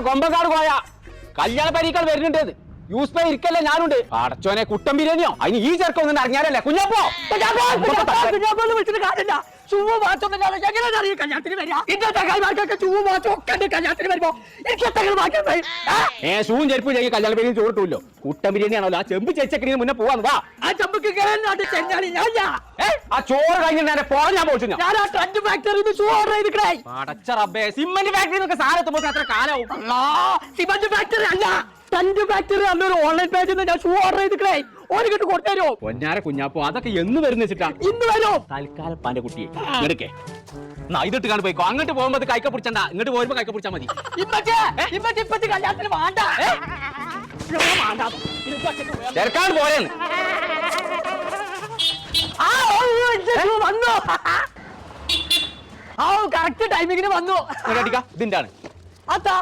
കൊമ്പക്കാട് പോയാ കല്യാണ പരീക്കൾ വരുന്നുണ്ട്. യൂസ് പേ ഇരിക്കല്ലേ ഞാനുണ്ട്. അടച്ചോനെ കുട്ടൻ ബിരിയാണിയോ അതിന് ഈ ചെറുക്കൊന്നും അറിഞ്ഞാലല്ലേ കുഞ്ഞപ്പോ വിളിച്ചിട്ട് കാര്യമില്ല. ഷൂവ് മാറ്റൊന്നുമില്ലാതെ എങ്ങനെ അറിയാം കല്യാണത്തിന് വരിക? ഇന്നത്തെ കൈമാർക്കൊക്കെ ഷൂവ് മാറ്റം ഒക്കെ ഉണ്ട് കല്യാണത്തിന് വരുമ്പോ. എനിക്ക് എന്തെങ്കിലും മാറ്റം ഷൂവും ചെരുപ്പും ചെയ്യും കല്യാണ ബിരിയാണി ചോറിട്ടില്ലോ. കുട്ടൻ ബിരിയാണി ആണല്ലോ. ആ ചെമ്പ് ചേച്ചക്കിന് മുന്നേ പോവാന്ന് വാ. ആ ചമ്പക്ക് ചെഞ്ഞാലി ആ ചോറ് കഴിഞ്ഞിട്ട് പോകാൻ ഞാൻ പോയിട്ടു. ഞാൻ ആ ട്രണ്ട് ഫാക്ടറിന്ന് ഷൂ ഓർഡർ ചെയ്തിട്ടേ. അടച്ച റബ്ബേ, സിമന്റ് ഫാക്ടറി സാധനത്തുമ്പോ എത്ര കാലാവും? സിമന്റ് ഫാക്ടറി അല്ല, ട്രണ്ട് ഫാക്ടറി അന്നൊരു ഓൺലൈൻ പേജിൽ നിന്ന് ഞാൻ ഷൂ ഓർഡർ ചെയ്തിട്ടേ. ഒരു കിട്ട് കൊടുത്തരോ? പൊന്നാര കുഞ്ഞാപ്പോ അതൊക്കെ എന്ന് വരുന്ന വെച്ചിട്ടാ? ഇന്ന് വരും. തൽക്കാലം പാന്റെ കുട്ടിയെ എടുക്കേ ഇതിട്ട് കാണു പോയിക്കോ. അങ്ങോട്ട് പോകുമ്പോ കൈക്ക പിടിച്ചണ്ട, ഇങ്ങോട്ട് പോകുമ്പോ കൈക്ക പിടിച്ചാ മതി. ഇപ്പത്തി കല്യാണത്തിന് വേണ്ട ചെറുക്കാണ് പോയെന്ന് വന്നു. കറക്റ്റ് ടൈമിങ്ങിന് വന്നു. ഇതിന്റെ ആണ് അതാ